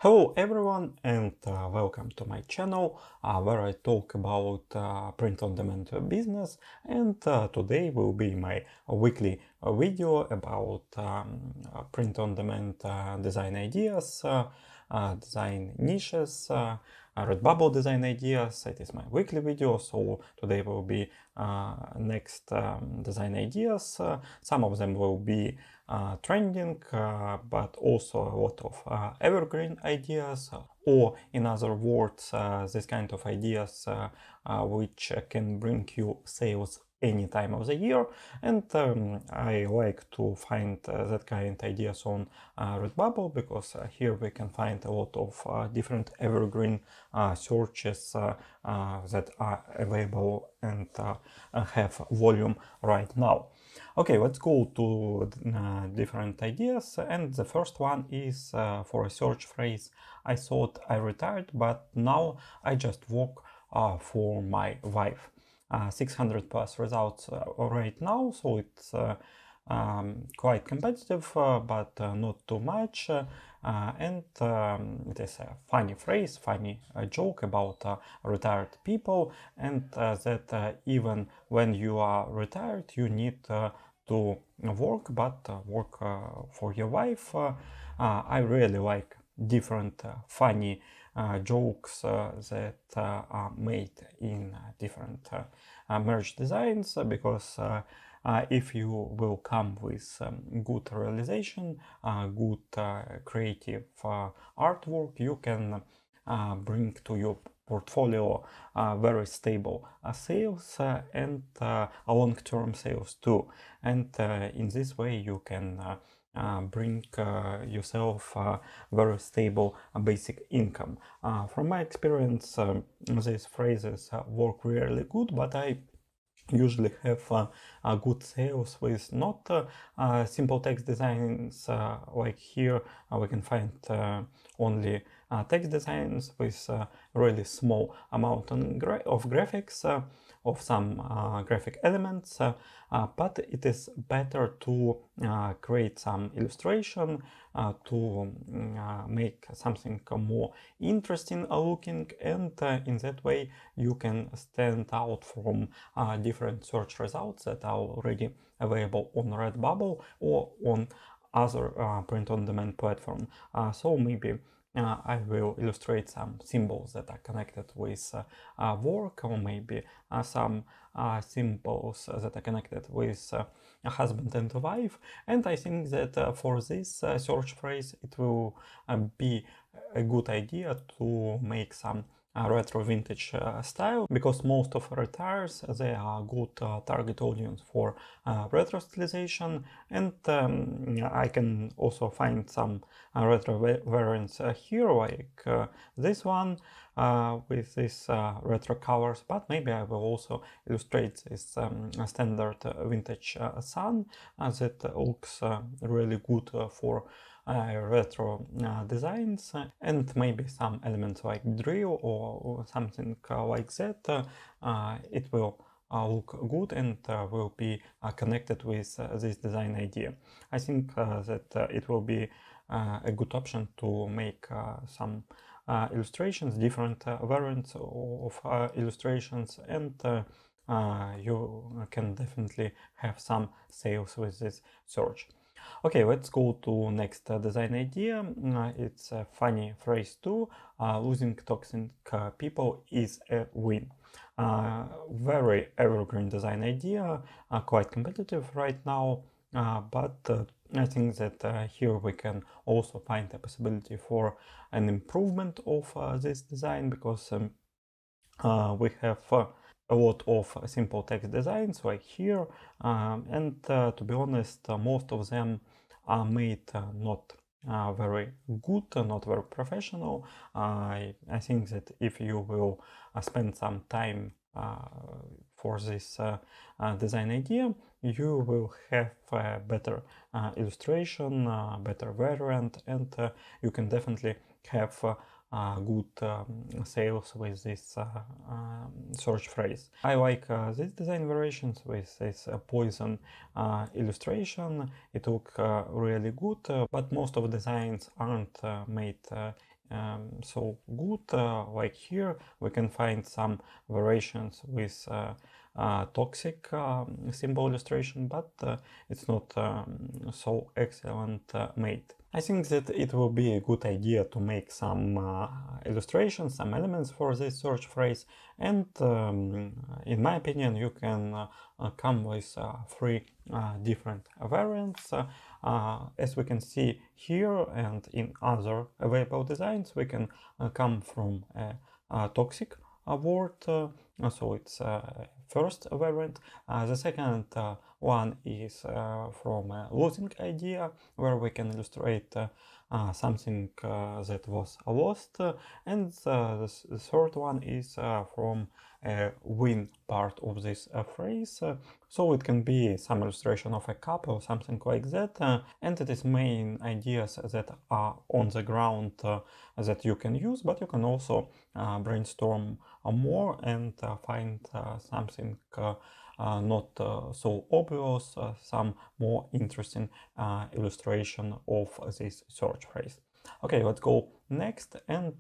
Hello everyone and welcome to my channel where I talk about print-on-demand business, and today will be my weekly video about print-on-demand design ideas, design niches, Redbubble design ideas. It is my weekly video, so today will be next design ideas. Some of them will be trending, but also a lot of evergreen ideas, or in other words, this kind of ideas which can bring you sales any time of the year. And I like to find that kind of ideas on Redbubble, because here we can find a lot of different evergreen searches that are available and have volume right now. Okay, let's go to different ideas, and the first one is for a search phrase. I thought I retired, but now I just work for my wife. 600 plus results right now, so it's quite competitive, but not too much. And it is a funny phrase, funny joke about retired people, and that even when you are retired, you need to work, but work for your wife. I really like different funny jokes that are made in different merch designs, because if you will come with good realization, good creative artwork, you can bring to your portfolio very stable sales and long-term sales too. And in this way you can bring yourself very stable basic income. From my experience, these phrases work really good, but I usually have good sales with not simple text designs like here. We can find only text designs with really small amount of graphics, of some graphic elements, but it is better to create some illustration to make something more interesting looking, and in that way you can stand out from different search results that are already available on Redbubble or on other print-on-demand platform. So maybe I will illustrate some symbols that are connected with work, or maybe some symbols that are connected with a husband and a wife. And I think that for this search phrase it will be a good idea to make some retro vintage style, because most of retirees, they are good target audience for retro stylization. And I can also find some retro variants here, like this one with this retro colors, but maybe I will also illustrate this standard vintage sun that looks really good for retro designs, and maybe some elements like drill or something like that. It will look good and will be connected with this design idea. I think that it will be a good option to make some illustrations, different variants of illustrations, and you can definitely have some sales with this search. Okay, let's go to next design idea. It's a funny phrase too. Losing toxic people is a win. Very evergreen design idea, quite competitive right now, but I think that here we can also find a possibility for an improvement of this design, because we have a lot of simple text designs like here, and to be honest, most of them are made not very good, not very professional. I think that if you will spend some time for this design idea, you will have a better illustration, better variant, and you can definitely have good sales with this search phrase. I like these design variations with this poison illustration. It looks really good, but most of the designs aren't made so good. Like here we can find some variations with toxic symbol illustration, but it's not so excellent made. I think that it will be a good idea to make some illustrations, some elements for this search phrase, and in my opinion you can come with three different variants. As we can see here and in other available designs, we can come from a toxic word, so it's first variant. The second one is from a losing idea, where we can illustrate something that was lost, and the third one is from a win part of this phrase. So it can be some illustration of a cup or something like that, and it is main ideas that are on the ground that you can use, but you can also brainstorm more and find something not so obvious, some more interesting illustration of this search phrase. Okay, let's go next, and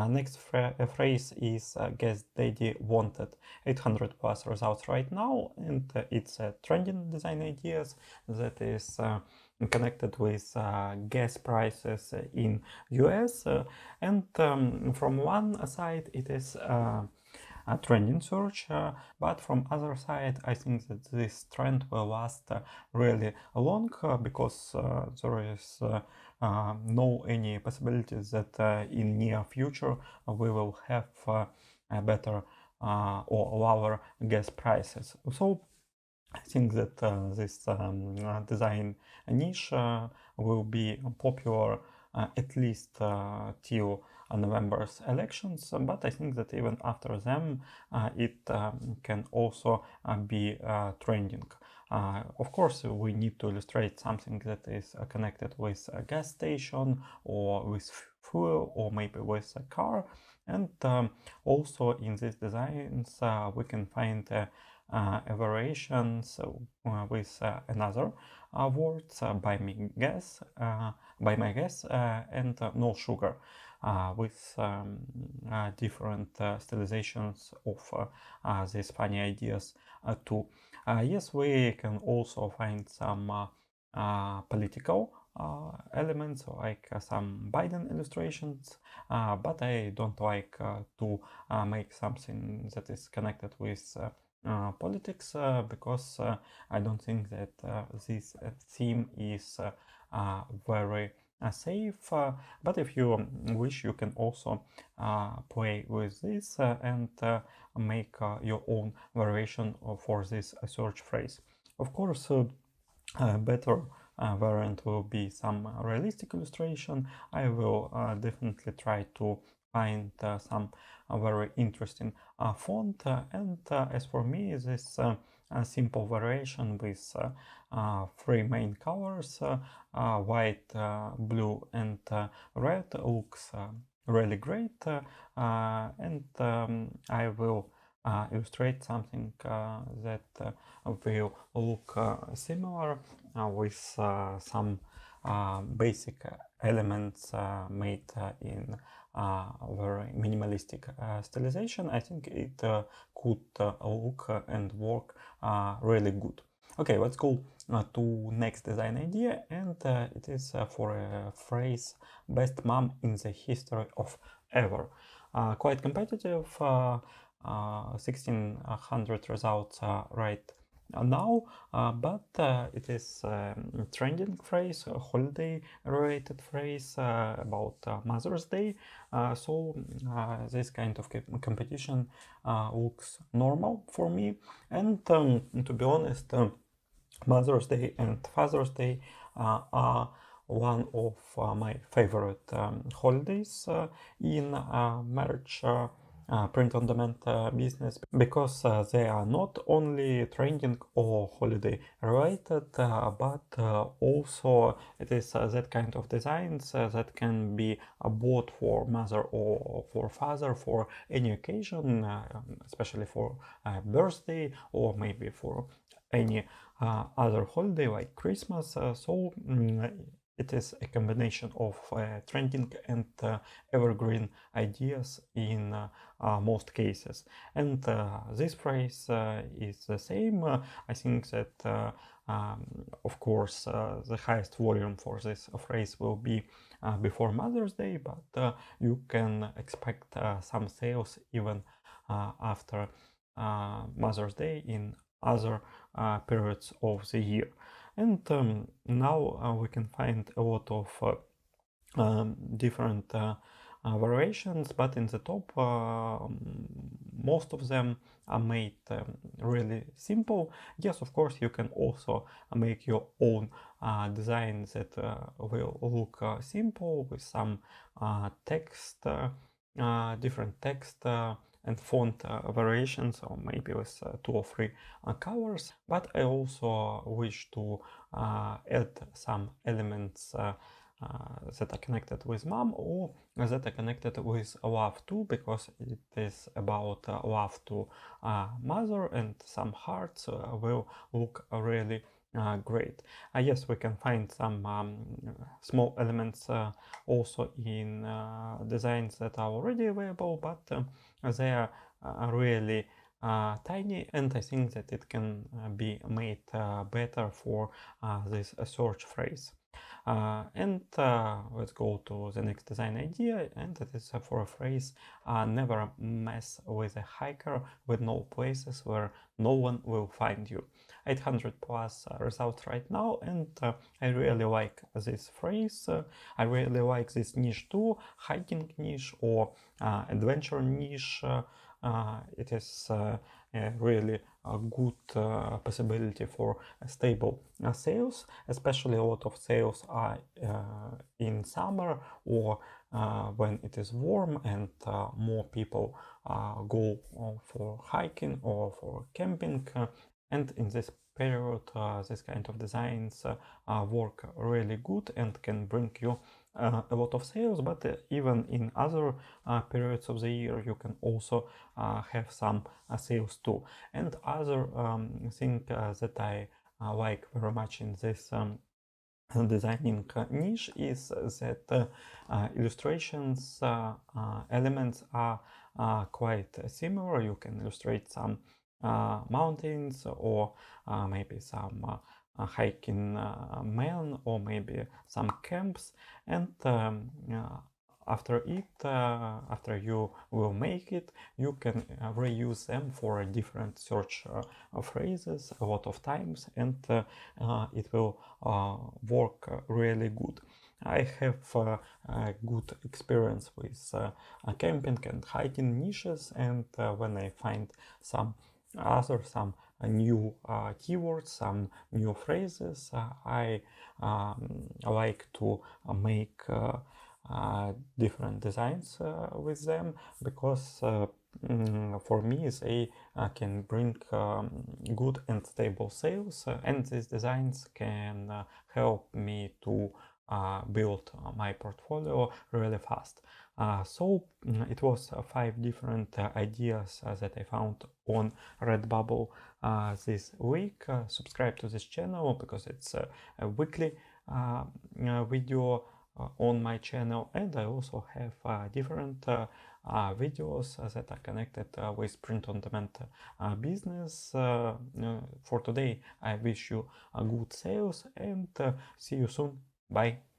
next phrase is Guest Daddy Wanted 800 plus results right now, and it's a trending design ideas that is connected with gas prices in US, and from one side it is a trending search, but from other side I think that this trend will last really long, because there is no any possibilities that in near future we will have better or lower gas prices. So I think that this design niche will be popular at least till November's elections, but I think that even after them it can also be trending. Of course, we need to illustrate something that is connected with a gas station or with fuel or maybe with a car, and also in these designs we can find variations with another words, buy me gas, and no sugar, with different stylizations of these funny ideas too. Yes, we can also find some political elements, like some Biden illustrations, but I don't like to make something that is connected with politics, because I don't think that this theme is very safe, but if you wish you can also play with this and make your own variation for this search phrase. Of course, better variant will be some realistic illustration. I will definitely try to find some very interesting font, and as for me, this simple variation with three main colors, white, blue and red, looks really great, and I will illustrate something that will look similar with some basic elements made in very minimalistic stylization. I think it could look and work really good. Okay, let's go to next design idea, and it is for a phrase best mom in the history of ever. Quite competitive, 1600 results right now, but it is trending phrase, holiday related phrase about Mother's Day, so this kind of competition looks normal for me, and to be honest, Mother's Day and Father's Day are one of my favorite holidays in marriage print-on-demand business, because they are not only trending or holiday related, but also it is that kind of designs that can be bought for mother or for father for any occasion, especially for birthday or maybe for any other holiday like Christmas. So it is a combination of trending and evergreen ideas in most cases. And this phrase is the same. I think that of course the highest volume for this phrase will be before Mother's Day, but you can expect some sales even after Mother's Day in other periods of the year. And now we can find a lot of different variations, but in the top most of them are made really simple. Yes, of course, you can also make your own designs that will look simple with some text, different text and font variations, or maybe with 2 or 3 colors. But I also wish to add some elements that are connected with mom, or that are connected with love too, because it is about love to mother, and some hearts will look really great. Yes, we can find some small elements also in designs that are already available, but they are really tiny, and I think that it can be made better for this search phrase. And let's go to the next design idea, and it is for a phrase: never mess with a hiker with no places where no one will find you. 800 plus results right now, and I really like this phrase. I really like this niche too, hiking niche or adventure niche. It is really a good possibility for stable sales, especially a lot of sales are in summer, or when it is warm and more people go for hiking or for camping, and in this period this kind of designs work really good and can bring you a lot of sales. But even in other periods of the year you can also have some sales too. And other thing that I like very much in this designing niche is that illustrations elements are quite similar. You can illustrate some mountains, or maybe some hiking man, or maybe some camps, and after after you will make it, you can reuse them for different search phrases a lot of times, and it will work really good. I have a good experience with camping and hiking niches, and when I find some new keywords, some new phrases, I like to make different designs with them, because for me they can bring good and stable sales, and these designs can help me to build my portfolio really fast. So it was 5 different ideas that I found on Redbubble this week. Subscribe to this channel because it's a weekly video on my channel, and I also have different videos that are connected with print-on-demand business. For today I wish you good sales, and see you soon. Bye.